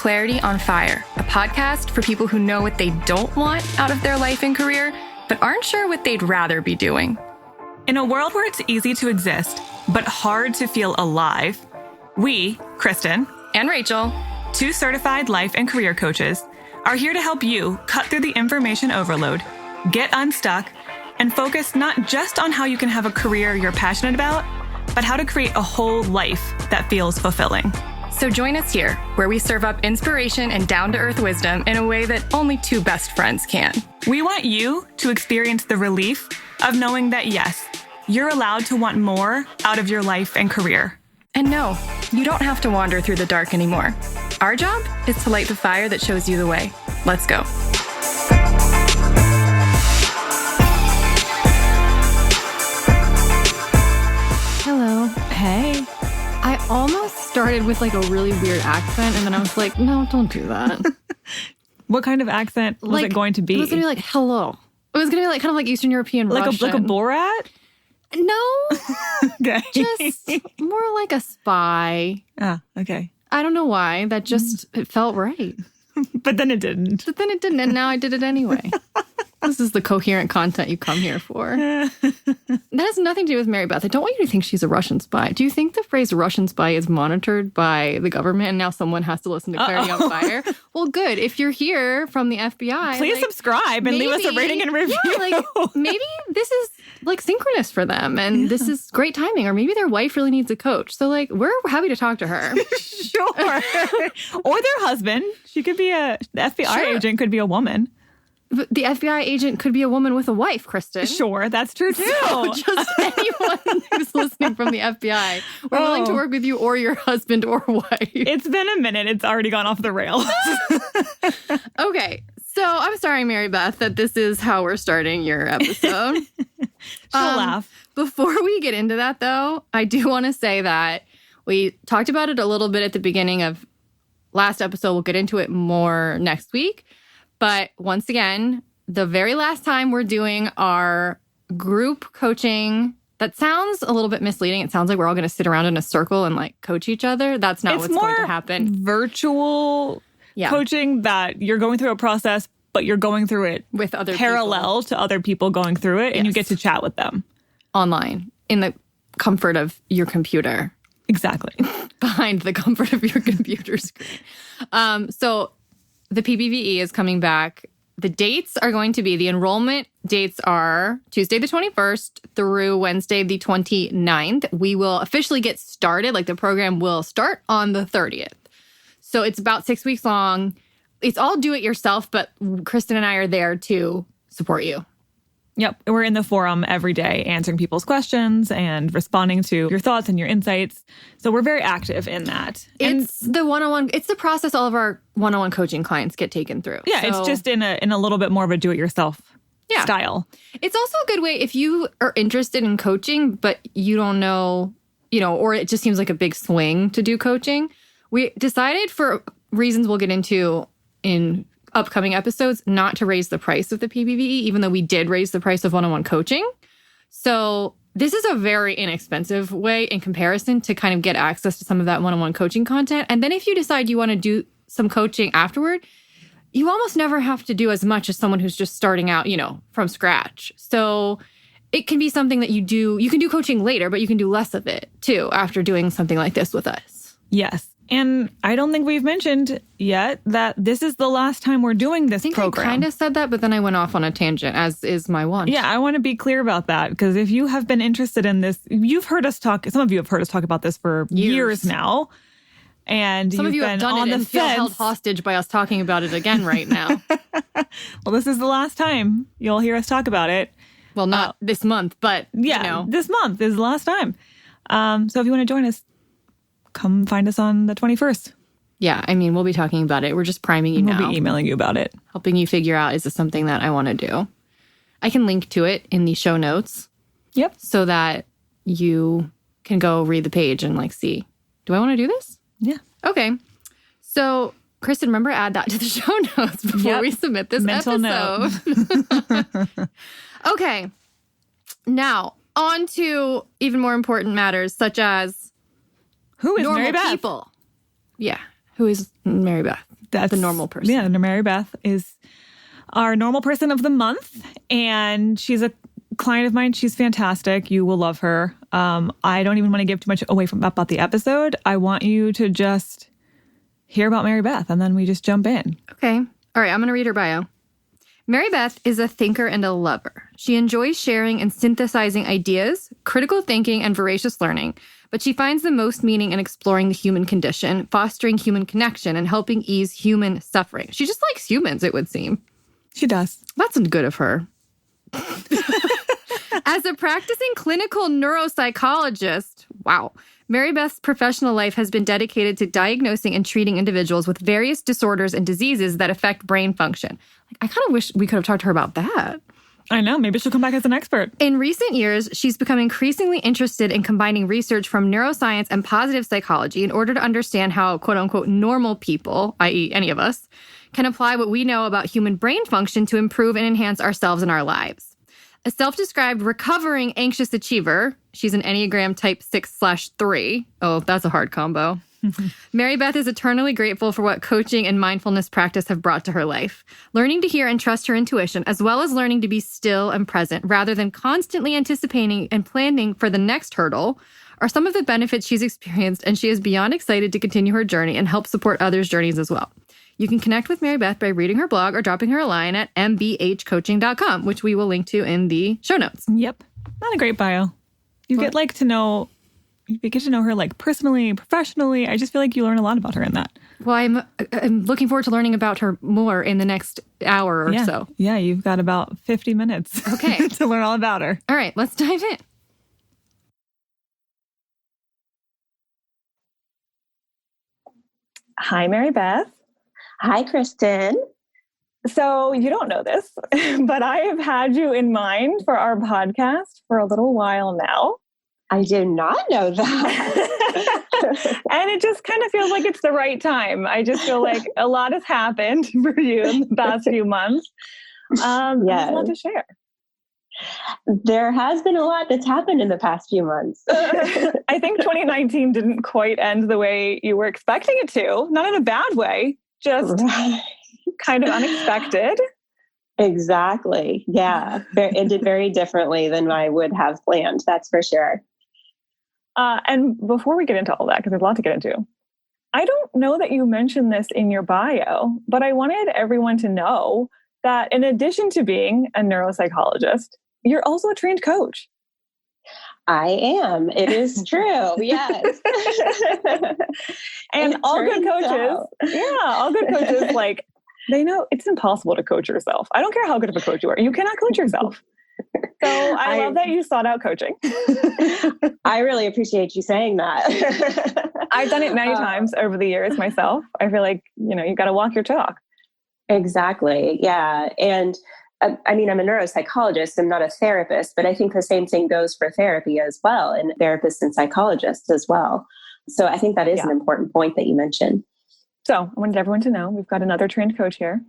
Clarity on Fire, a podcast for people who know what they don't want out of their life and career, but aren't sure what they'd rather be doing. In a world where it's easy to exist, but hard to feel alive, we, Kristen and Rachel, 2 certified life and career coaches, are here to help you cut through the information overload, get unstuck, and focus not just on how you can have a career you're passionate about, but how to create a whole life that feels fulfilling. So join us here, where we serve up inspiration and down-to-earth wisdom in a way that only 2 best friends can. We want you to experience the relief of knowing that, yes, you're allowed to want more out of your life and career. And no, you don't have to wander through the dark anymore. Our job is to light the fire that shows you the way. Let's go. Hello. Hey. I almost started with like a really weird accent, and then I was like, no, don't do that. What kind of accent was it going to be? It was going to be like, hello. It was going to be like kind of like Eastern European Russian. Like a Borat? No. Okay. Just more like a spy. Ah, okay. I don't know why. That just, it felt right. But then it didn't. And now I did it anyway. This is the coherent content you come here for. That has nothing to do with MaryBeth. I don't want you to think she's a Russian spy. Do you think the phrase Russian spy is monitored by the government and now someone has to listen to Clarity on Fire? Well, good. If you're here from the FBI, please subscribe and leave us a rating and review. Yeah, maybe this is like synchronous for them and this is great timing. Or maybe their wife really needs a coach. So we're happy to talk to her. Sure. Or their husband. She could be the FBI agent could be a woman. The FBI agent could be a woman with a wife, Kristen. Sure, that's true too. So just anyone who's listening from the FBI, we're willing to work with you or your husband or wife. It's been a minute. It's already gone off the rails. Okay, so I'm sorry, MaryBeth, that this is how we're starting your episode. She'll laugh. Before we get into that, though, I do want to say that we talked about it a little bit at the beginning of last episode. We'll get into it more next week. But once again, the very last time we're doing our group coaching, that sounds a little bit misleading. It sounds like we're all going to sit around in a circle and coach each other. That's not what's going to happen. Virtual coaching that you're going through a process, but you're going through it with other parallel to other people going through it, and you get to chat with them online in the comfort of your computer. Exactly. Behind the comfort of your computer screen. So the PBVE is coming back. The dates are going to be, the enrollment dates are Tuesday the 21st through Wednesday the 29th. We will officially get started. The program will start on the 30th. So it's about 6 weeks long. It's all do it yourself, but Kristen and I are there to support you. Yep. We're in the forum every day answering people's questions and responding to your thoughts and your insights. So we're very active in that. It's the one-on-one. It's the process all of our one-on-one coaching clients get taken through. Yeah, it's just in a little bit more of a do-it-yourself style. It's also a good way if you are interested in coaching, but you don't know, or it just seems like a big swing to do coaching. We decided for reasons we'll get into in upcoming episodes not to raise the price of the PBVE, even though we did raise the price of one-on-one coaching. So this is a very inexpensive way in comparison to kind of get access to some of that one-on-one coaching content. And then if you decide you want to do some coaching afterward, you almost never have to do as much as someone who's just starting out, from scratch. So it can be something that you can do coaching later, but you can do less of it too after doing something like this with us. Yes. And I don't think we've mentioned yet that this is the last time we're doing this program. I kind of said that, but then I went off on a tangent, as is my want. Yeah, I want to be clear about that, because if you have been interested in this, you've heard us talk, some of you have heard us talk about this for years now. And some of you have done it and feel held hostage by us talking about it again right now. Well, this is the last time you'll hear us talk about it. Well, not this month, but, this month is the last time. So if you want to join us, come find us on the 21st. Yeah, we'll be talking about it. We're just priming you now. We'll be emailing you about it. Helping you figure out, is this something that I want to do? I can link to it in the show notes. Yep. So that you can go read the page and see, do I want to do this? Yeah. Okay. So, Kristen, remember add that to the show notes before we submit this episode. Note. Okay. Now, on to even more important matters, such as who is normal MaryBeth? People. Yeah. Who is MaryBeth. That's the normal person. Yeah, MaryBeth is our normal person of the month. And she's a client of mine. She's fantastic. You will love her. I don't even want to give too much away about the episode. I want you to just hear about MaryBeth, and then we just jump in. Okay. All right, I'm going to read her bio. MaryBeth is a thinker and a lover. She enjoys sharing and synthesizing ideas, critical thinking, and voracious learning, but she finds the most meaning in exploring the human condition, fostering human connection, and helping ease human suffering. She just likes humans, it would seem. She does. That's good of her. As a practicing clinical neuropsychologist, wow, MaryBeth's professional life has been dedicated to diagnosing and treating individuals with various disorders and diseases that affect brain function. I kind of wish we could have talked to her about that. I know. Maybe she'll come back as an expert. In recent years, she's become increasingly interested in combining research from neuroscience and positive psychology in order to understand how, quote unquote, normal people, i.e. any of us, can apply what we know about human brain function to improve and enhance ourselves and our lives. A self-described recovering anxious achiever, she's an Enneagram type 6/3. Oh, that's a hard combo. MaryBeth is eternally grateful for what coaching and mindfulness practice have brought to her life. Learning to hear and trust her intuition, as well as learning to be still and present, rather than constantly anticipating and planning for the next hurdle, are some of the benefits she's experienced, and she is beyond excited to continue her journey and help support others' journeys as well. You can connect with MaryBeth by reading her blog or dropping her a line at mbhcoaching.com, which we will link to in the show notes. Yep. Not a great bio. You get to know her like personally, professionally. I just feel like you learn a lot about her in that. Well, I'm looking forward to learning about her more in the next hour or so. Yeah, you've got about 50 minutes okay. to learn all about her. All right, let's dive in. Hi, MaryBeth. Hi, Kristen. So you don't know this, but I have had you in mind for our podcast for a little while now. I did not know that. And it just kind of feels like it's the right time. I just feel like a lot has happened for you in the past few months. Yes. There's a lot to share. There has been a lot that's happened in the past few months. I think 2019 didn't quite end the way you were expecting it to. Not in a bad way, just kind of unexpected. Exactly. Yeah. It ended very differently than I would have planned. That's for sure. And before we get into all that, because there's a lot to get into, I don't know that you mentioned this in your bio, but I wanted everyone to know that in addition to being a neuropsychologist, you're also a trained coach. I am. It is true. Yes. And all good coaches, all good coaches, like, they know it's impossible to coach yourself. I don't care how good of a coach you are. You cannot coach yourself. So I love that you sought out coaching. I really appreciate you saying that. I've done it many times over the years myself. I feel like, you got to walk your talk. Exactly. Yeah. And I'm a neuropsychologist. I'm not a therapist, but I think the same thing goes for therapy as well, and therapists and psychologists as well. So I think that is an important point that you mentioned. So I wanted everyone to know we've got another trained coach here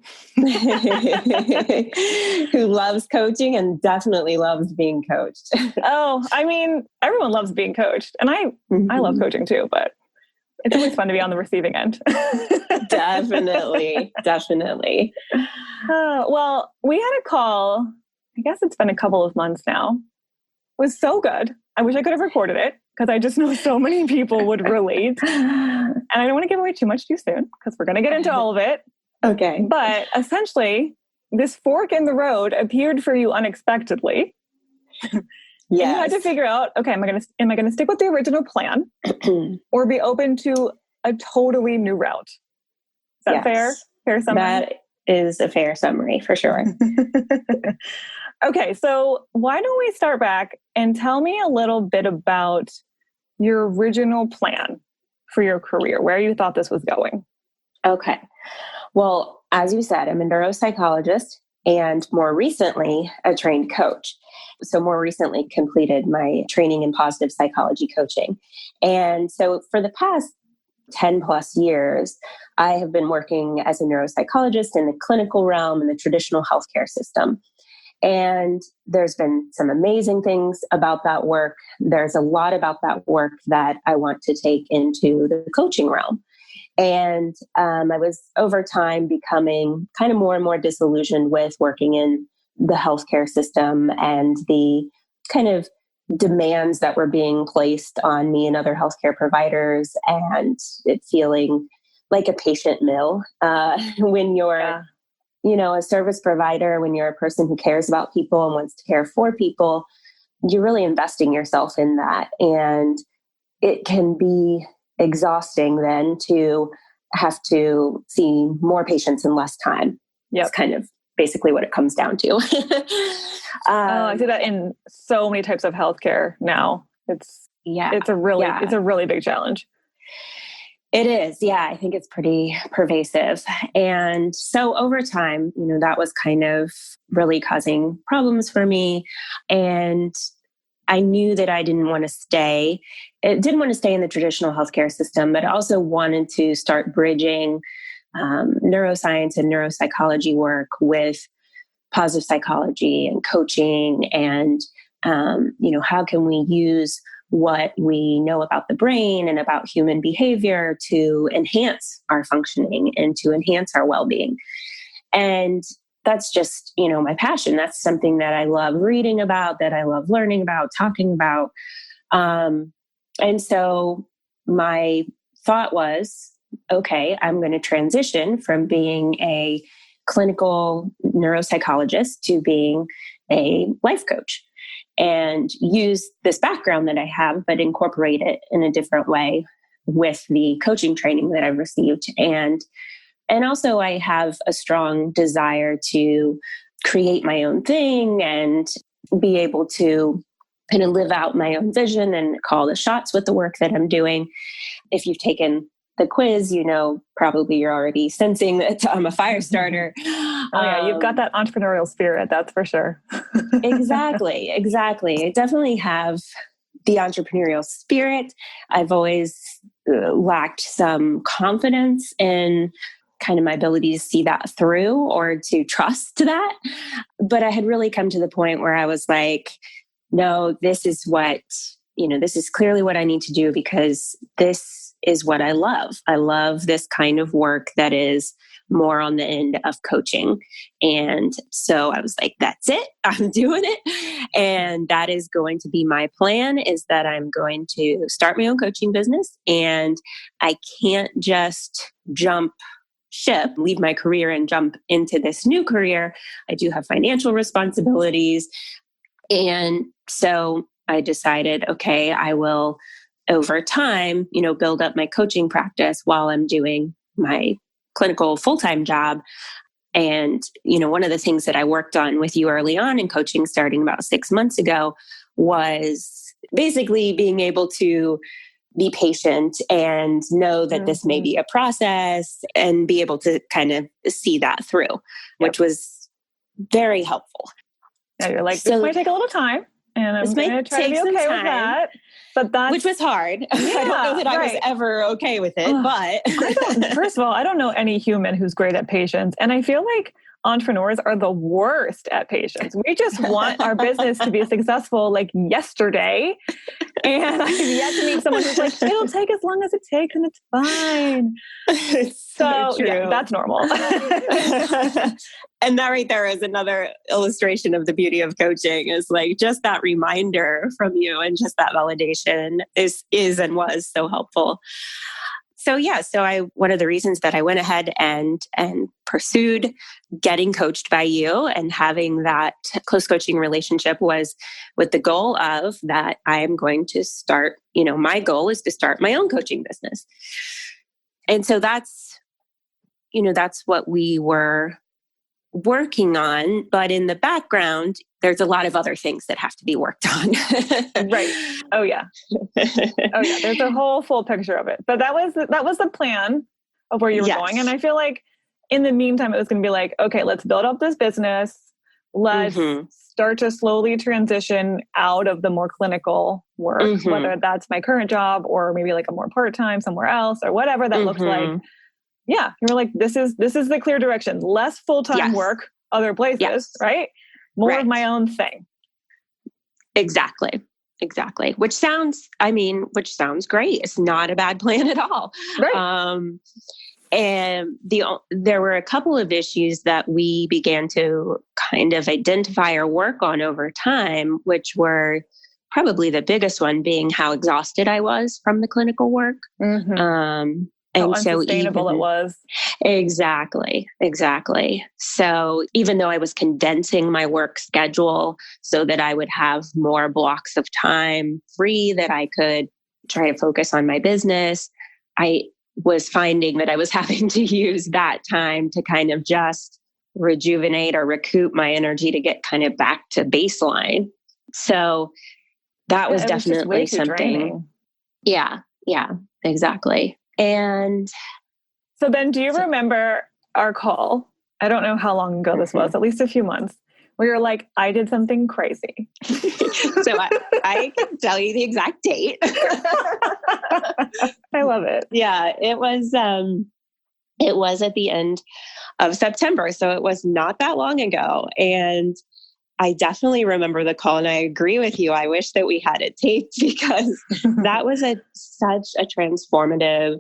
who loves coaching and definitely loves being coached. Everyone loves being coached. And I love coaching too, but it's always fun to be on the receiving end. Definitely. Well, we had a call, I guess it's been a couple of months now. It was so good. I wish I could have recorded it because I just know so many people would relate. And I don't want to give away too much too soon because we're going to get into all of it. Okay. But essentially, this fork in the road appeared for you unexpectedly. Yes. You had to figure out, okay, am I going to stick with the original plan or be open to a totally new route? Is that fair? Fair summary? That is a fair summary for sure. Okay, so why don't we start back and tell me a little bit about your original plan for your career, where you thought this was going. Okay. Well, as you said, I'm a neuropsychologist and more recently a trained coach. So more recently completed my training in positive psychology coaching. And so for the past 10 plus years, I have been working as a neuropsychologist in the clinical realm in the traditional healthcare system. And there's been some amazing things about that work. There's a lot about that work that I want to take into the coaching realm. And I was over time becoming kind of more and more disillusioned with working in the healthcare system and the kind of demands that were being placed on me and other healthcare providers, and it feeling like a patient mill when you're, a service provider, when you're a person who cares about people and wants to care for people, you're really investing yourself in that. And it can be exhausting then to have to see more patients in less time. It's kind of basically what it comes down to. I see that in so many types of healthcare now. It's a really big challenge. It is. Yeah. I think it's pretty pervasive. And so over time, that was kind of really causing problems for me. And I knew that I didn't want to stay in the traditional healthcare system, but I also wanted to start bridging neuroscience and neuropsychology work with positive psychology and coaching. And, how can we use what we know about the brain and about human behavior to enhance our functioning and to enhance our well-being. And that's just, my passion. That's something that I love reading about, that I love learning about, talking about. And so my thought was, okay, I'm going to transition from being a clinical neuropsychologist to being a life coach and use this background that I have, but incorporate it in a different way with the coaching training that I've received. And also I have a strong desire to create my own thing and be able to kind of live out my own vision and call the shots with the work that I'm doing. If you've taken the quiz, probably you're already sensing that I'm a fire starter. You've got that entrepreneurial spirit, that's for sure. Exactly. I definitely have the entrepreneurial spirit. I've always lacked some confidence in kind of my ability to see that through or to trust that. But I had really come to the point where I was like, no, this is clearly what I need to do, because this is what I love. I love this kind of work that is more on the end of coaching. And so I was like, that's it. I'm doing it. And that is going to be my plan, is that I'm going to start my own coaching business. And I can't just jump ship, leave my career and jump into this new career. I do have financial responsibilities. And so I decided, okay, I will over time, build up my coaching practice while I'm doing my clinical full-time job. And, one of the things that I worked on with you early on in coaching, starting about 6 months ago, was basically being able to be patient and know that this may be a process and be able to kind of see that through, which was very helpful. Yeah, you're like, this might take a little time. And I'm going to try to be okay with that. But which was hard. I don't know that I was ever okay with it, but first of all, I don't know any human who's great at patience. And I feel like entrepreneurs are the worst at patience. We just want our business to be successful like yesterday. And I've yet to meet someone who's like, it'll take as long as it takes and it's fine. It's so true. Yeah, that's normal. And that right there is another illustration of the beauty of coaching, is like just that reminder from you and just that validation is and was so helpful. So one of the reasons that I went ahead and pursued getting coached by you and having that close coaching relationship was with the goal of that I am going to start, my goal is to start my own coaching business. And so that's what we were working on. But in the background, there's a lot of other things that have to be worked on. Right. Oh yeah. There's a whole full picture of it. But that was the plan of where you were going. And I feel like in the meantime, it was going to be like, okay, let's build up this business. Let's start to slowly transition out of the more clinical work, whether that's my current job or maybe like a more part-time somewhere else or whatever that looks like. Yeah. You were like, this is the clear direction. Less full-time work, other places, right? More of my own thing. Exactly. Exactly. Which sounds great. It's not a bad plan at all. Right. And there were a couple of issues that we began to kind of identify or work on over time, which were probably the biggest one being how exhausted I was from the clinical work. Mm-hmm. How unsustainable it was. Exactly. So even though I was condensing my work schedule so that I would have more blocks of time free that I could try to focus on my business, I was finding that I was having to use that time to kind of just rejuvenate or recoup my energy to get kind of back to baseline. So that was definitely something. Draining. Yeah, exactly. And so Ben, do you remember our call? I don't know how long ago this was, at least a few months, where you're like, I did something crazy. So I can tell you the exact date. I love it. Yeah, it was at the end of September. So it was not that long ago. And I definitely remember the call, and I agree with you. I wish that we had it taped because that was such a transformative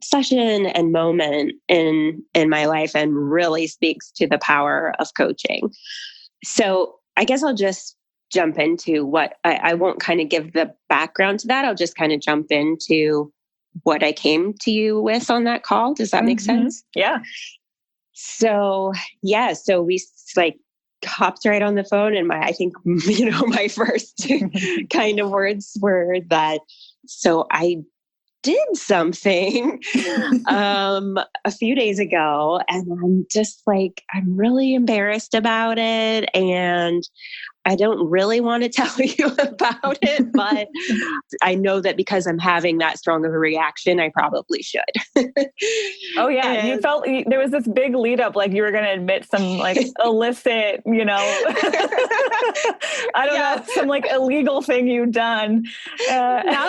session and moment in my life, and really speaks to the power of coaching. So I guess I'll just jump into what I won't kind of give the background to that. I'll just kind of jump into what I came to you with on that call. Does that make sense? Yeah. So we like hopped right on the phone, and my first kind of words were that, so I did something a few days ago, and I'm just like, I'm really embarrassed about it, and I don't really want to tell you about it, but I know that because I'm having that strong of a reaction, I probably should. Oh yeah. And you felt there was this big lead up, like you were going to admit some like illicit, I don't know, some like illegal thing you'd done. And I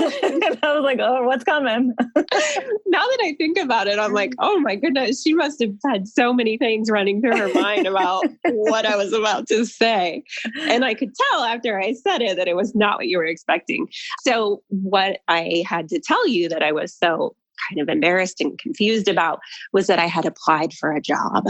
was like, oh, what's coming? Now that I think about it, I'm like, oh my goodness, she must have had so many things running through her mind about what I was about to say. And I could tell after I said it that it was not what you were expecting. So what I had to tell you that I was so kind of embarrassed and confused about was that I had applied for a job.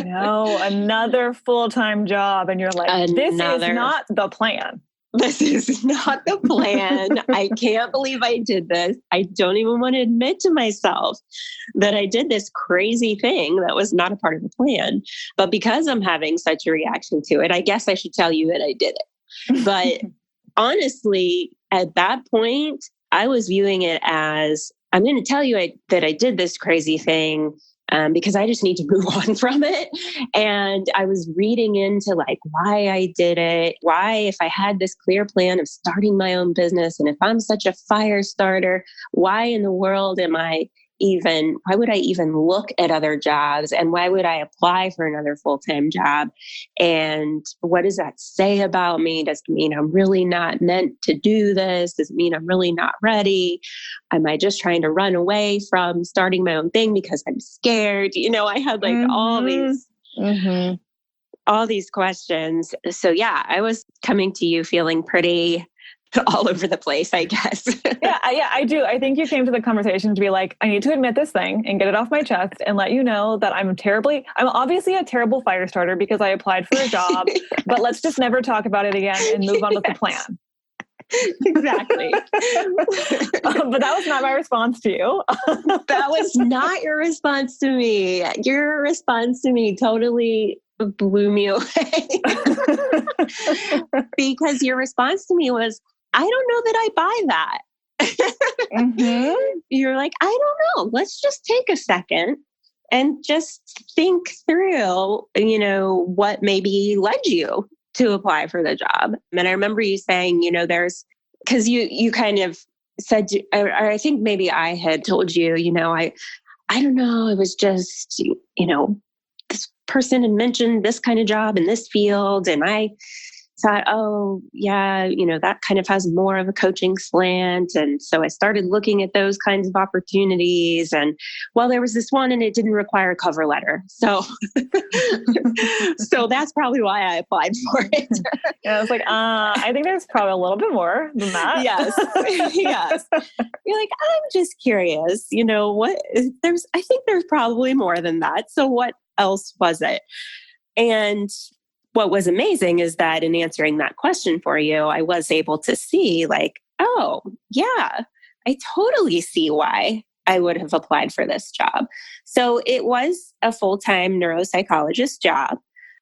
No, another full-time job. And you're like, this is not the plan. This is not the plan. I can't believe I did this. I don't even want to admit to myself that I did this crazy thing that was not a part of the plan. But because I'm having such a reaction to it, I guess I should tell you that I did it. But honestly, at that point, I was viewing it as, I'm going to tell you that I did this crazy thing because I just need to move on from it. And I was reading into like why I did it, why if I had this clear plan of starting my own business, and if I'm such a fire starter, why in the world why would I even look at other jobs, and why would I apply for another full-time job? And what does that say about me? Does it mean I'm really not meant to do this? Does it mean I'm really not ready? Am I just trying to run away from starting my own thing because I'm scared? I had like all these questions. So yeah, I was coming to you feeling pretty all over the place, I guess. Yeah, I do. I think you came to the conversation to be like, I need to admit this thing and get it off my chest and let you know that I'm obviously a terrible fire starter because I applied for a job, but let's just never talk about it again and move on with the plan. Exactly. But that was not my response to you. That was not your response to me. Your response to me totally blew me away. Because your response to me was, I don't know that I buy that. You're like, I don't know. Let's just take a second and just think through, what maybe led you to apply for the job. And I remember you saying, because you kind of said, or I think maybe I had told you, I don't know. It was just, this person had mentioned this kind of job in this field. And I thought, oh yeah, that kind of has more of a coaching slant. And so I started looking at those kinds of opportunities. And well, there was this one and it didn't require a cover letter. So, so that's probably why I applied for it. Yeah, I was like, I think there's probably a little bit more than that. Yes. Yes. You're like, I'm just curious, I think there's probably more than that. So what else was it? And what was amazing is that in answering that question for you, I was able to see like, oh, yeah, I totally see why I would have applied for this job. So it was a full-time neuropsychologist job,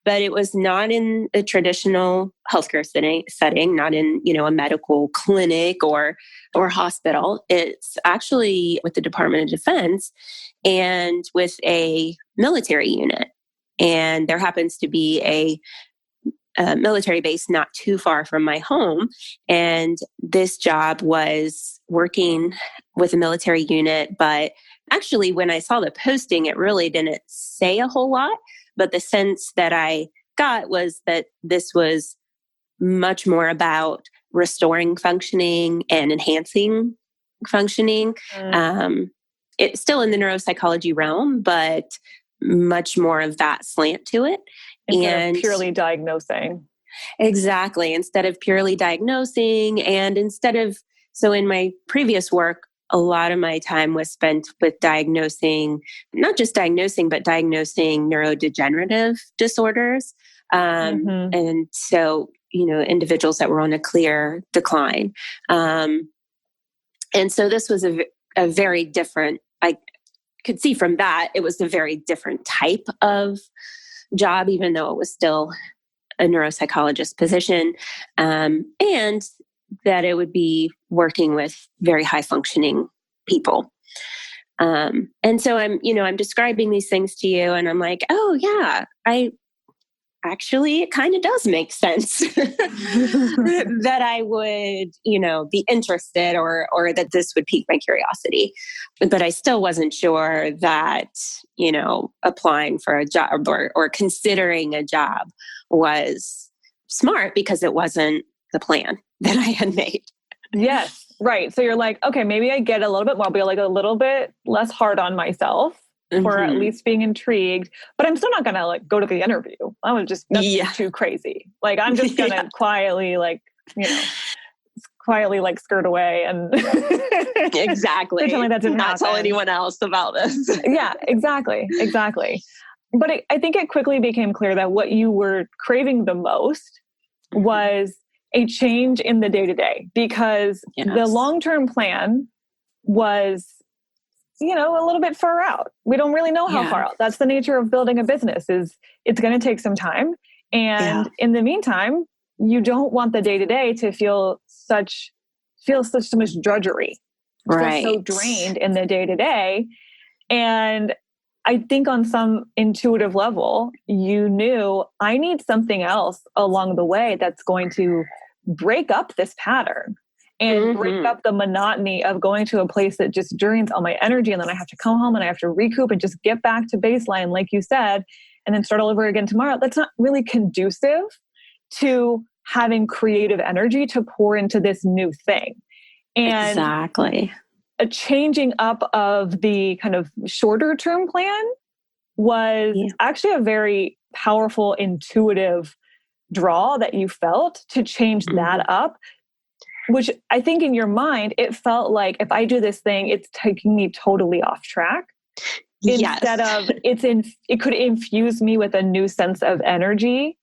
but it was not in a traditional healthcare setting, not in, a medical clinic or hospital. It's actually with the Department of Defense and with a military unit. And there happens to be a military base not too far from my home. And this job was working with a military unit. But actually, when I saw the posting, it really didn't say a whole lot. But the sense that I got was that this was much more about restoring functioning and enhancing functioning. It's still in the neuropsychology realm, but much more of that slant to it. Instead of purely diagnosing. Exactly. Instead of purely diagnosing so in my previous work, a lot of my time was spent with diagnosing, not just diagnosing, but diagnosing neurodegenerative disorders. And so, individuals that were on a clear decline. And so this was a very different, I could see from that, it was a very different type of job, even though it was still a neuropsychologist position, and that it would be working with very high functioning people. And so I'm describing these things to you and I'm like, oh yeah, it kind of does make sense that I would, be interested or that this would pique my curiosity. But I still wasn't sure that, applying for a job or considering a job was smart because it wasn't the plan that I had made. Yes. Right. So you're like, okay, maybe I get a little bit more, I'll be like a little bit less hard on myself. For at least being intrigued, but I'm still not going to go to the interview. I would just, that's too crazy. I'm just going to quietly, skirt away and exactly. Pretend like that didn't not tell happen. anyone else about this. Yeah, exactly. But I think it quickly became clear that what you were craving the most was a change in the day-to-day because the long-term plan was a little bit far out. We don't really know how far out. That's the nature of building a business is it's going to take some time. And in the meantime, you don't want the day-to-day to feel such much drudgery. Right. Feel so drained in the day-to-day. And I think on some intuitive level, you knew I need something else along the way that's going to break up this pattern. And break up the monotony of going to a place that just drains all my energy. And then I have to come home and I have to recoup and just get back to baseline, like you said, and then start all over again tomorrow. That's not really conducive to having creative energy to pour into this new thing. And exactly. A changing up of the kind of shorter term plan was actually a very powerful, intuitive draw that you felt to change that up. Which I think in your mind, it felt like if I do this thing, it's taking me totally off track. Instead of it could infuse me with a new sense of energy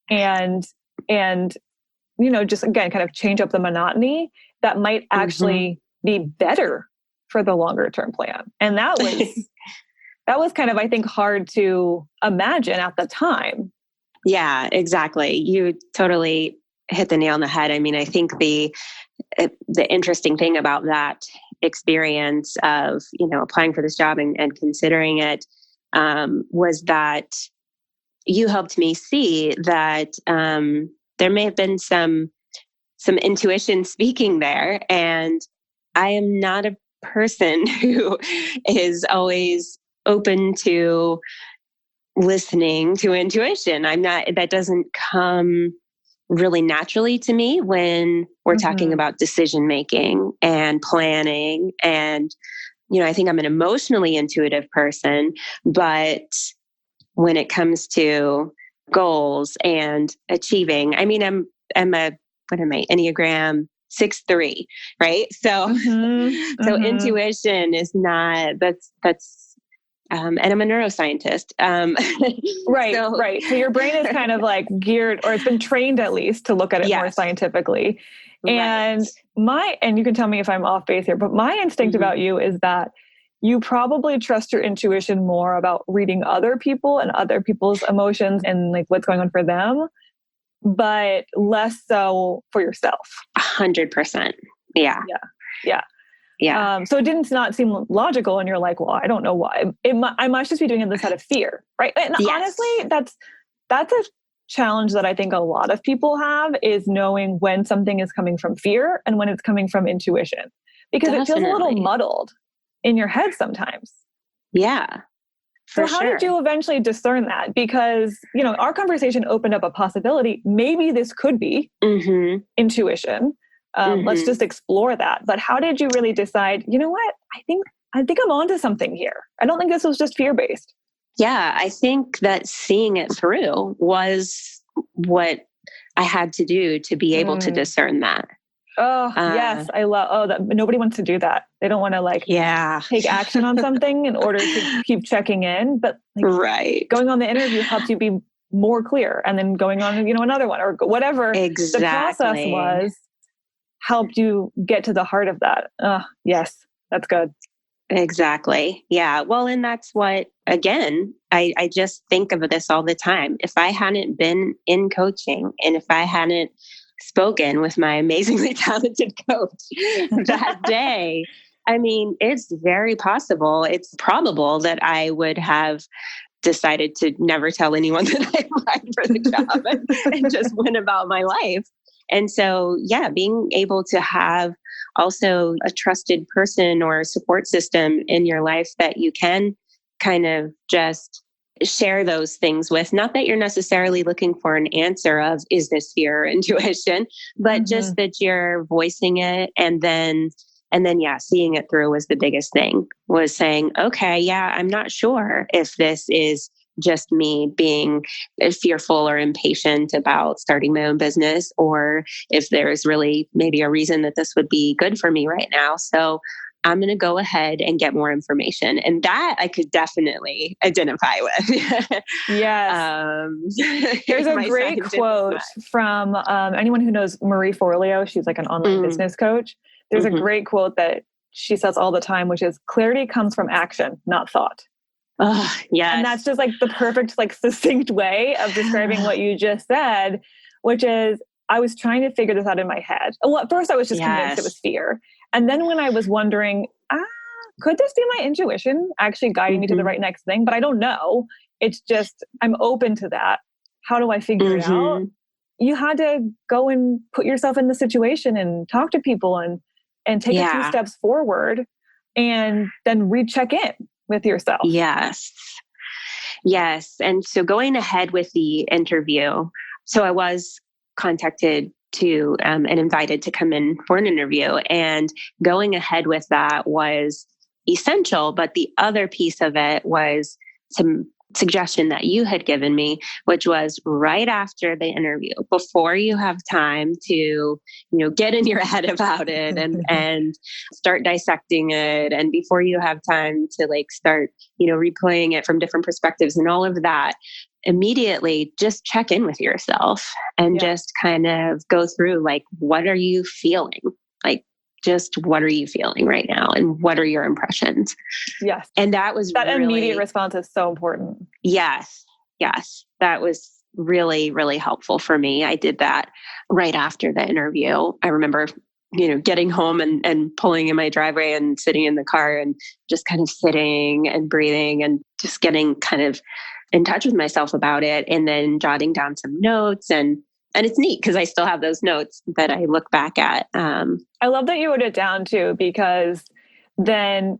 and just again, kind of change up the monotony that might actually be better for the longer term plan. And that was kind of, I think, hard to imagine at the time. Yeah, exactly. You totally hit the nail on the head. I mean, I think the interesting thing about that experience of, applying for this job and considering it, was that you helped me see that there may have been some intuition speaking there. And I am not a person who is always open to listening to intuition. That doesn't come really naturally to me when we're talking about decision making and planning. And, I think I'm an emotionally intuitive person, but when it comes to goals and achieving, I mean, I'm what am I? Enneagram 6-3, right? So, so intuition is not, and I'm a neuroscientist. Right. So your brain is kind of like geared, or it's been trained at least to look at it more scientifically. And and you can tell me if I'm off base here, but my instinct about you is that you probably trust your intuition more about reading other people and other people's emotions and like what's going on for them, but less so for yourself. 100%. Yeah. So it didn't not seem logical, and you're like, well, I don't know why. I must just be doing this out of fear, right? And honestly, that's a challenge that I think a lot of people have, is knowing when something is coming from fear and when it's coming from intuition, because it feels a little muddled in your head sometimes. Yeah. So how did you eventually discern that? Because, our conversation opened up a possibility. Maybe this could be intuition. Let's just explore that. But how did you really decide, you know what? I think I'm onto something here. I don't think this was just fear-based. Yeah, I think that seeing it through was what I had to do to be able to discern that. Oh, yes. I love, that nobody wants to do that. They don't want to take action on something in order to keep checking in. But going on the interview helps you be more clear. And then going on, another one or whatever the process was, helped you get to the heart of that. Yes, that's good. Exactly. Yeah. Well, and that's what, again, I just think of this all the time. If I hadn't been in coaching and if I hadn't spoken with my amazingly talented coach that day, I mean, it's very possible, it's probable that I would have decided to never tell anyone that I applied for the job and just went about my life. And so, being able to have also a trusted person or support system in your life that you can kind of just share those things with, not that you're necessarily looking for an answer of, is this fear or intuition, but just that you're voicing it. And then, seeing it through was the biggest thing, was saying, okay, I'm not sure if this is just me being fearful or impatient about starting my own business, or if there's really maybe a reason that this would be good for me right now. So I'm going to go ahead and get more information. And that I could definitely identify with. Yes. There's a great quote from anyone who knows Marie Forleo. She's like an online business coach. There's a great quote that she says all the time, which is, clarity comes from action, not thought. Yes. And that's just like the perfect, succinct way of describing what you just said, which is, I was trying to figure this out in my head. Well, at first I was just convinced it was fear. And then when I was wondering, could this be my intuition actually guiding me to the right next thing? But I don't know. It's just, I'm open to that. How do I figure it out? You had to go and put yourself in the situation and talk to people and take a few steps forward and then recheck in with yourself. Yes. And so going ahead with the interview, so I was contacted to and invited to come in for an interview, and going ahead with that was essential. But the other piece of it was some suggestion that you had given me, which was right after the interview, before you have time to, get in your head about it and start dissecting it. And before you have time to start, replaying it from different perspectives and all of that, immediately just check in with yourself and just kind of go through, what are you feeling? Just what are you feeling right now? And what are your impressions? Yes. And that immediate response is so important. Yes. That was really, really helpful for me. I did that right after the interview. I remember, getting home and pulling in my driveway and sitting in the car and just kind of sitting and breathing and just getting kind of in touch with myself about it, and then jotting down some notes. And it's neat because I still have those notes that I look back at. I love that you wrote it down too, because then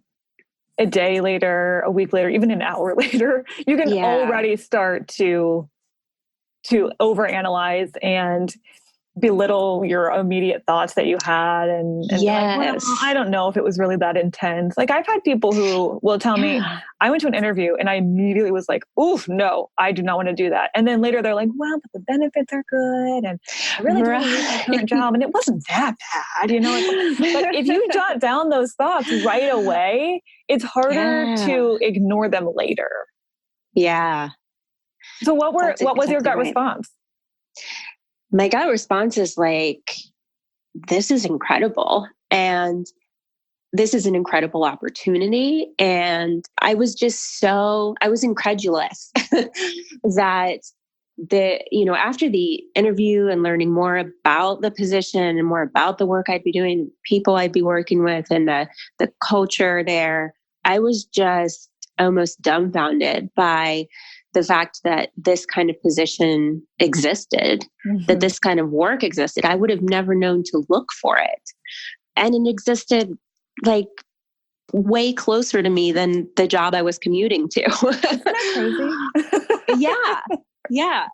a day later, a week later, even an hour later, you can already start to to overanalyze and belittle your immediate thoughts that you had. And Yes. like, well, I don't know if it was really that intense. Like I've had people who will tell me, I went to an interview and I immediately was like, oof, no, I do not want to do that. And then later they're like, well, but the benefits are good. And I really don't need my current job. And it wasn't that bad, you know? But if you jot down those thoughts right away, it's harder to ignore them later. Yeah. So what was your gut response? My gut response is like, this is incredible. And this is an incredible opportunity. And I was incredulous that after the interview and learning more about the position and more about the work I'd be doing, people I'd be working with and the culture there, I was just almost dumbfounded by the fact that this kind of position existed, that this kind of work existed. I would have never known to look for it. And it existed like way closer to me than the job I was commuting to. Isn't that crazy? Yeah.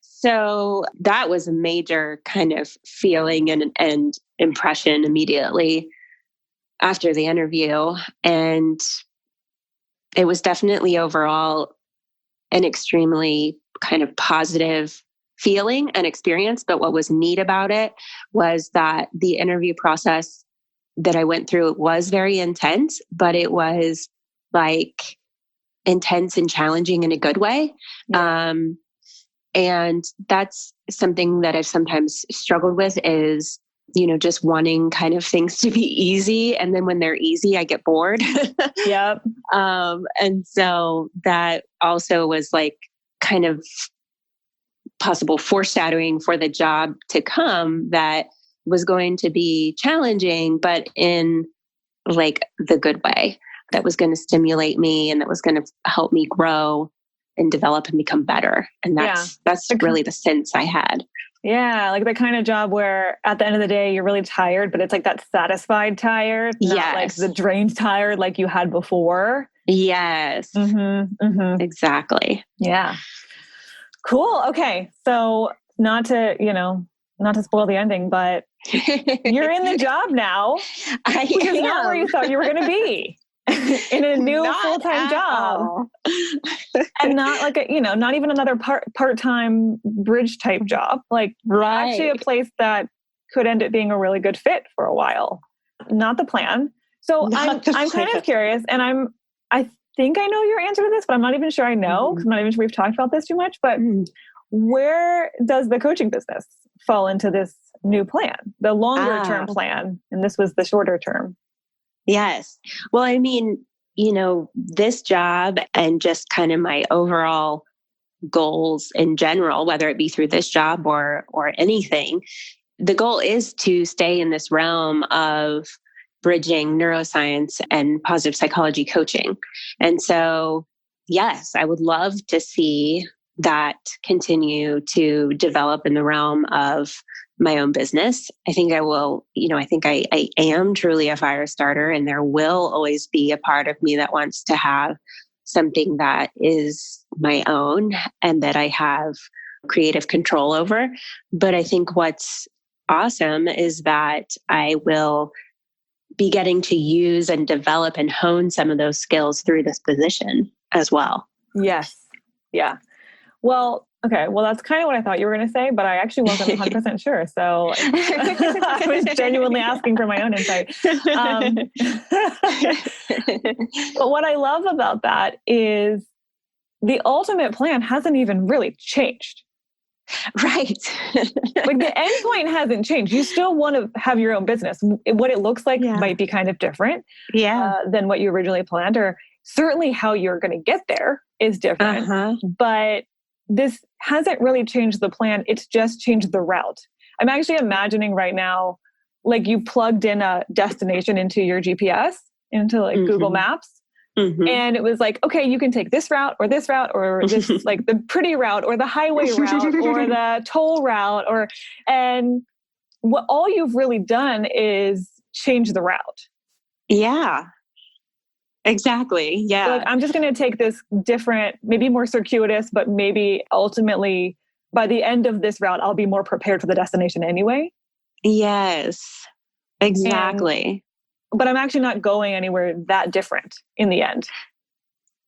So that was a major kind of feeling and impression immediately after the interview. And it was definitely overall an extremely kind of positive feeling and experience. But what was neat about it was that the interview process that I went through was very intense, but it was like intense and challenging in a good way. Yeah. And that's something that I've sometimes struggled with is, just wanting kind of things to be easy. And then when they're easy, I get bored. Yep. And so that also was like kind of possible foreshadowing for the job to come that was going to be challenging, but in like the good way that was going to stimulate me and that was going to help me grow and develop and become better. And that's really the sense I had. Yeah, like the kind of job where at the end of the day, you're really tired, but it's like that satisfied tired, not like the drained tired like you had before. Yes, exactly. Yeah. Cool. Okay. So not to spoil the ending, but you're in the job now, which is not where you thought you were going to be. In a new full-time job. And not like not even another part-time bridge type job, like actually a place that could end up being a really good fit for a while. Not the plan. So I'm kind of curious, and I think I know your answer to this, but I'm not even sure I know because I'm not even sure we've talked about this too much, but where does the coaching business fall into this new plan, the longer term plan? And this was the shorter term. Yes. Well, I mean, this job and just kind of my overall goals in general, whether it be through this job or anything, the goal is to stay in this realm of bridging neuroscience and positive psychology coaching. And so, yes, I would love to see that continue to develop in the realm of my own business. I think I will, I think I am truly a fire starter, and there will always be a part of me that wants to have something that is my own and that I have creative control over. But I think what's awesome is that I will be getting to use and develop and hone some of those skills through this position as well. Yes. Yeah. Well, okay. Well, that's kind of what I thought you were going to say, but I actually wasn't 100% sure. So I was genuinely asking for my own insight. But what I love about that is the ultimate plan hasn't even really changed. Right. Like the end point hasn't changed. You still want to have your own business. What it looks like might be kind of different than what you originally planned, or certainly how you're going to get there is different. But this hasn't really changed the plan. It's just changed the route. I'm actually imagining right now, like you plugged in a destination into your GPS, into like Google Maps. And it was like, okay, you can take this route or this like the pretty route or the highway route or the toll route and what all you've really done is change the route. Yeah. Exactly. Yeah. So like, I'm just going to take this different, maybe more circuitous, but maybe ultimately by the end of this route, I'll be more prepared for the destination anyway. Yes, exactly. But I'm actually not going anywhere that different in the end.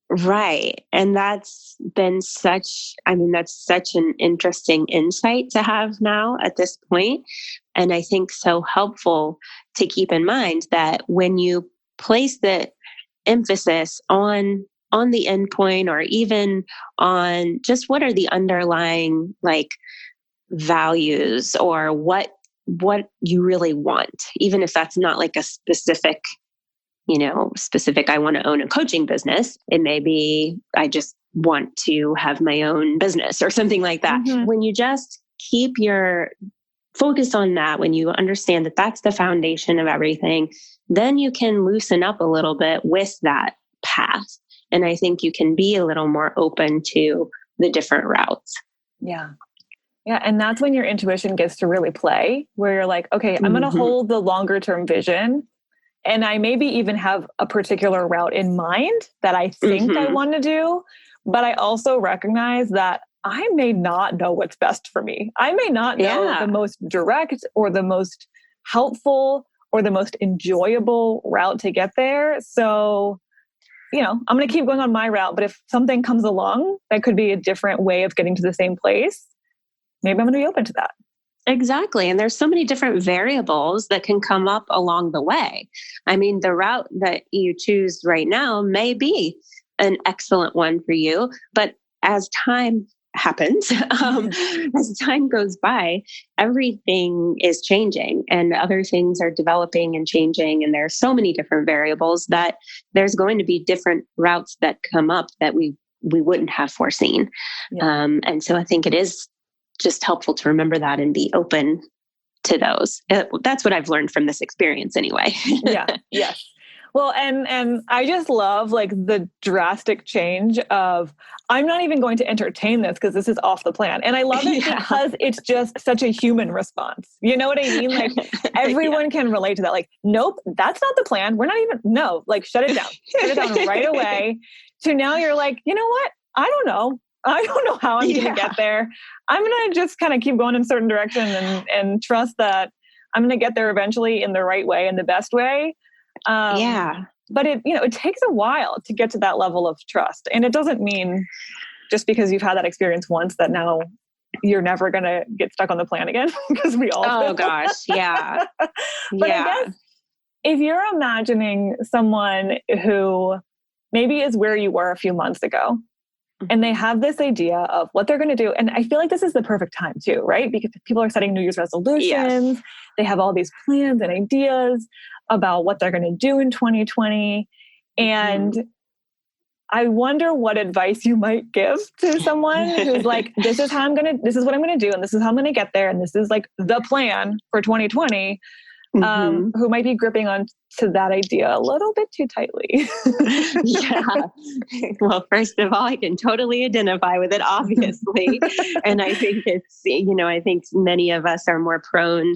Right. And that's such an interesting insight to have now at this point. And I think so helpful to keep in mind that when you place the emphasis on the endpoint, or even on just what are the underlying like values, or what you really want, even if that's not like a specific, I want to own a coaching business. It may be, I just want to have my own business or something like that. Mm-hmm. When you just keep your focus on that, when you understand that that's the foundation of everything, then you can loosen up a little bit with that path. And I think you can be a little more open to the different routes. Yeah. Yeah. And that's when your intuition gets to really play, where you're like, okay, I'm going to hold the longer term vision. And I maybe even have a particular route in mind that I think I want to do. But I also recognize that I may not know what's best for me. I may not know the most direct or the most helpful or the most enjoyable route to get there. So, I'm going to keep going on my route. But if something comes along that could be a different way of getting to the same place, maybe I'm going to be open to that. Exactly. And there's so many different variables that can come up along the way. I mean, the route that you choose right now may be an excellent one for you, but as time happens, as time goes by, everything is changing and other things are developing and changing. And there are so many different variables that there's going to be different routes that come up that we wouldn't have foreseen. Yeah. And so I think it is just helpful to remember that and be open to those. That's what I've learned from this experience anyway. Yeah. Yes. Well, and I just love like the drastic change of, I'm not even going to entertain this because this is off the plan. And I love it because it's just such a human response. You know what I mean? Like everyone can relate to that. Like, nope, that's not the plan. We're not even, no, like shut it down. Shut it down right away. To now you're like, you know what? I don't know how I'm going to get there. I'm going to just kind of keep going in a certain direction and trust that I'm going to get there eventually in the right way and the best way. But it takes a while to get to that level of trust. And it doesn't mean just because you've had that experience once that now you're never going to get stuck on the plan again, because we all do. Oh gosh. Yeah. But I guess if you're imagining someone who maybe is where you were a few months ago, and they have this idea of what they're going to do. And I feel like this is the perfect time too, right? Because people are setting New Year's resolutions. Yes. They have all these plans and ideas about what they're going to do in 2020. And I wonder what advice you might give to someone who's like, this is what I'm going to do. And this is how I'm going to get there. And this is like the plan for 2020. Who might be gripping on to that idea a little bit too tightly. Yeah. Well, first of all, I can totally identify with it, obviously. And I think it's, I think many of us are more prone,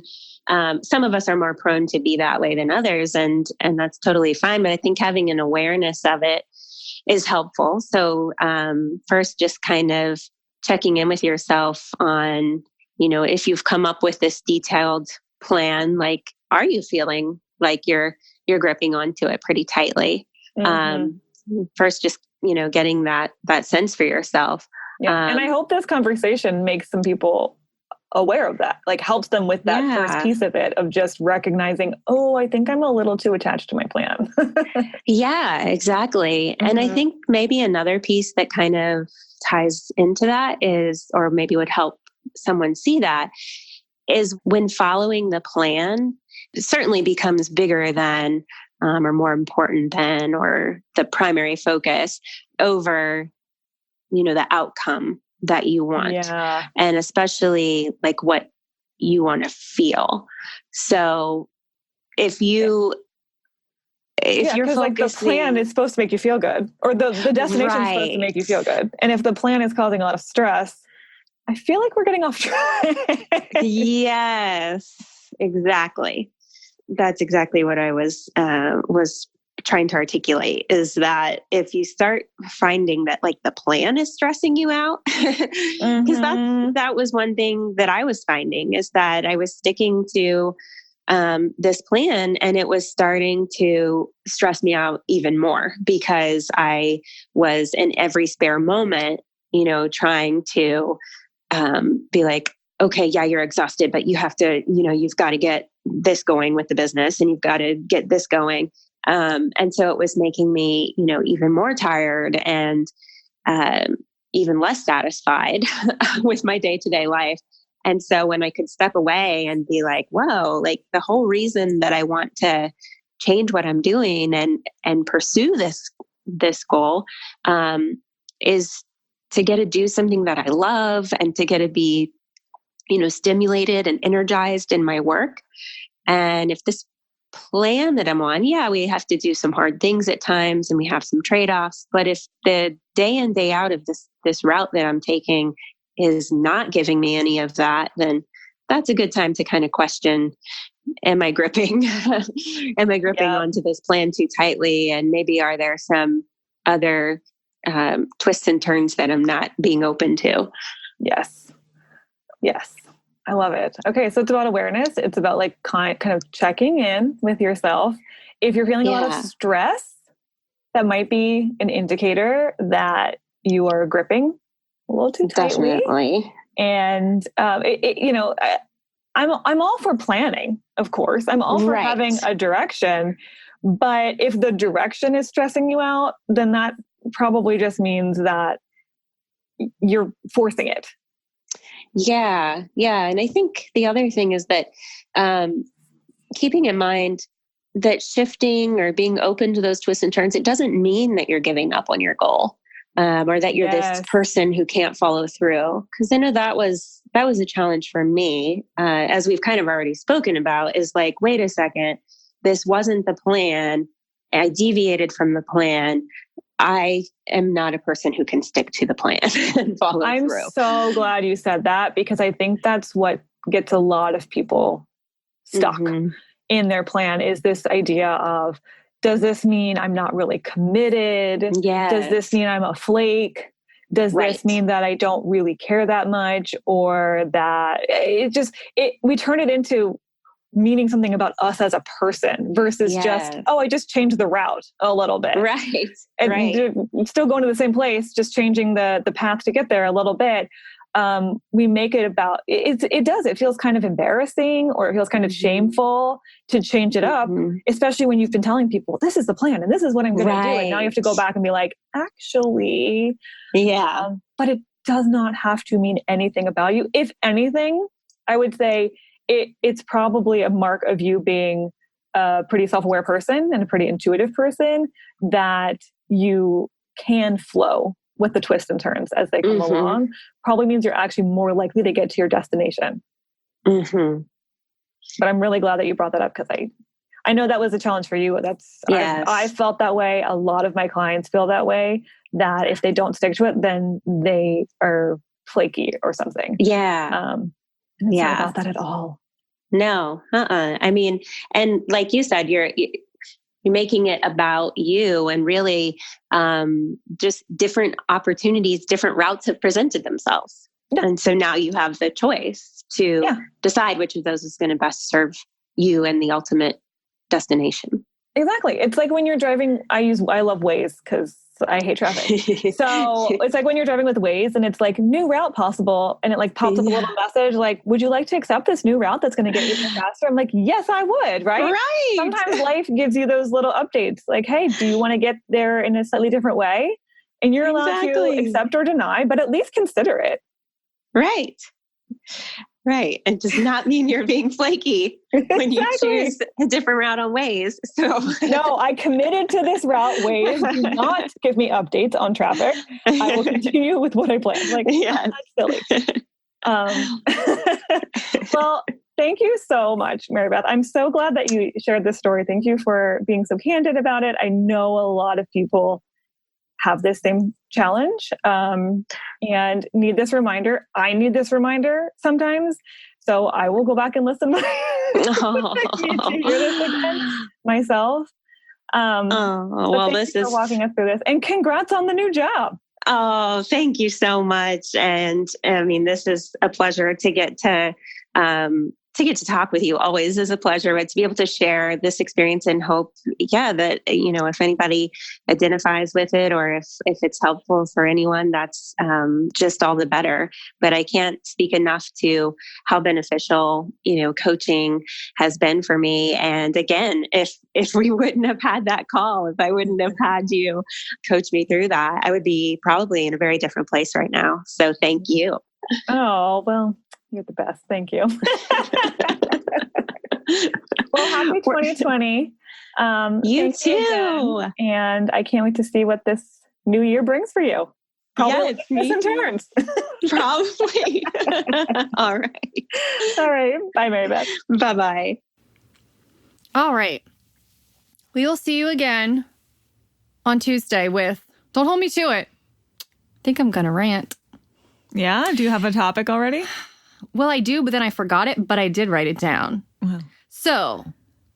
some of us are more prone to be that way than others. And that's totally fine. But I think having an awareness of it is helpful. So first, just kind of checking in with yourself on, if you've come up with this detailed plan, like, are you feeling like you're gripping onto it pretty tightly? First, just, getting that sense for yourself. Yeah. And I hope this conversation makes some people aware of that, like helps them with that first piece of it, of just recognizing, oh, I think I'm a little too attached to my plan. Yeah, exactly. And I think maybe another piece that kind of ties into that is, or maybe would help someone see that, is when following the plan, it certainly becomes bigger than, or more important than, or the primary focus over, the outcome that you want. Yeah. And especially like what you want to feel. So if you're focusing, like the plan is supposed to make you feel good, or the destination is supposed to make you feel good. And if the plan is causing a lot of stress, I feel like we're getting off track. Yes, exactly. That's exactly what I was trying to articulate is that if you start finding that like the plan is stressing you out, because that was one thing that I was finding, is that I was sticking to this plan and it was starting to stress me out even more, because I was in every spare moment, trying to be like, okay, yeah, you're exhausted, but you have to, you've got to get this going with the business and you've got to get this going. And so it was making me, even more tired and even less satisfied with my day-to-day life. And so when I could step away and be like, whoa, like the whole reason that I want to change what I'm doing and pursue this goal is to get to do something that I love and to get to be, stimulated and energized in my work. And if this plan that I'm on, yeah, we have to do some hard things at times and we have some trade-offs. But if the day in, day out of this route that I'm taking is not giving me any of that, then that's a good time to kind of question, am I gripping onto this plan too tightly? And maybe are there some other twists and turns that I'm not being open to? Yes. I love it. Okay. So it's about awareness. It's about like kind of checking in with yourself. If you're feeling a lot of stress, that might be an indicator that you are gripping a little too tightly. Definitely. And, I'm all for planning, of course. I'm all for having a direction, but if the direction is stressing you out, then that probably just means that you're forcing it. Yeah. And I think the other thing is that keeping in mind that shifting or being open to those twists and turns, it doesn't mean that you're giving up on your goal or that you're this person who can't follow through. Because I know that was a challenge for me, as we've kind of already spoken about, is like, wait a second, this wasn't the plan. I deviated from the plan. I am not a person who can stick to the plan and follow through. I'm so glad you said that, because I think that's what gets a lot of people stuck in their plan, is this idea of, does this mean I'm not really committed? Yes. Does this mean I'm a flake? Does this mean that I don't really care that much? Or that we turn it into meaning something about us as a person versus just, I just changed the route a little bit. Right. And still going to the same place, just changing the path to get there a little bit. We make it about, it feels kind of embarrassing, or it feels kind of shameful to change it up, especially when you've been telling people, this is the plan and this is what I'm going to do. And now you have to go back and be like, actually, but it does not have to mean anything about you. If anything, I would say it's probably a mark of you being a pretty self-aware person and a pretty intuitive person, that you can flow with the twists and turns as they come along. Probably means you're actually more likely to get to your destination. But I'm really glad that you brought that up, because I know that was a challenge for you. I felt that way. A lot of my clients feel that way, that if they don't stick to it, then they are flaky or something. It's not about that at all. No. I mean, and like you said, you're making it about you, and really just different opportunities, different routes have presented themselves. And so now you have the choice to decide which of those is going to best serve you and the ultimate destination. Exactly. It's like when you're driving, I love Waze because I hate traffic. So it's like when you're driving with Waze and it's like new route possible. And it like pops up a little message like, would you like to accept this new route that's going to get you faster? I'm like, yes, I would. Right. Sometimes life gives you those little updates like, hey, do you want to get there in a slightly different way? And you're allowed to accept or deny, but at least consider it. Right. It does not mean you're being flaky when you choose a different route on Waze. So no, I committed to this route. Waze, do not give me updates on traffic. I will continue with what I planned. Like, that's silly. Well, thank you so much, MaryBeth. I'm so glad that you shared this story. Thank you for being so candid about it. I know a lot of people have this same challenge and need this reminder. I need this reminder sometimes. So I will go back and listen to hear this again myself. Thank you for walking us through this, and congrats on the new job. Oh, thank you so much. And I mean, this is a pleasure to get to talk with you. Always is a pleasure, but to be able to share this experience and hope, that, if anybody identifies with it or if it's helpful for anyone, that's just all the better. But I can't speak enough to how beneficial, coaching has been for me. And again, if we wouldn't have had that call, if I wouldn't have had you coach me through that, I would be probably in a very different place right now. So thank you. Oh, well, you're the best. Thank you. Well, happy 2020. You too. And I can't wait to see what this new year brings for you. Probably twists and turns. Probably. All right. All right. Bye, MaryBeth. Bye-bye. All right. We will see you again on Tuesday with Don't Hold Me to It. I think I'm going to rant. Yeah? Do you have a topic already? Well, I do, but then I forgot it, but I did write it down. Wow. So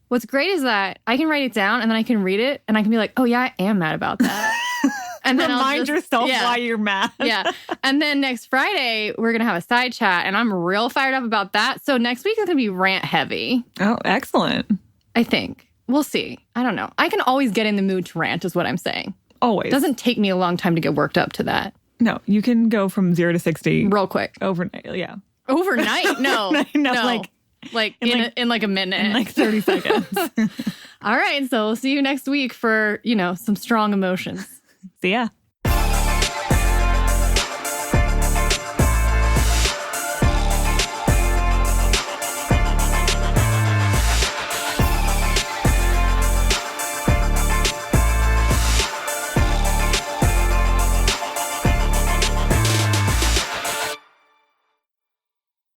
what's great is that I can write it down and then I can read it and I can be like, oh yeah, I am mad about that. And then remind yourself why you're mad. Yeah. And then next Friday, we're going to have a side chat and I'm real fired up about that. So next week is going to be rant heavy. Oh, excellent. I think. We'll see. I don't know. I can always get in the mood to rant is what I'm saying. Always. It doesn't take me a long time to get worked up to that. No, you can go from 0 to 60 real quick. Overnight. Yeah. Overnight? No. No. Like in like a minute. In like 30 seconds. All right. So we'll see you next week for, some strong emotions. See ya.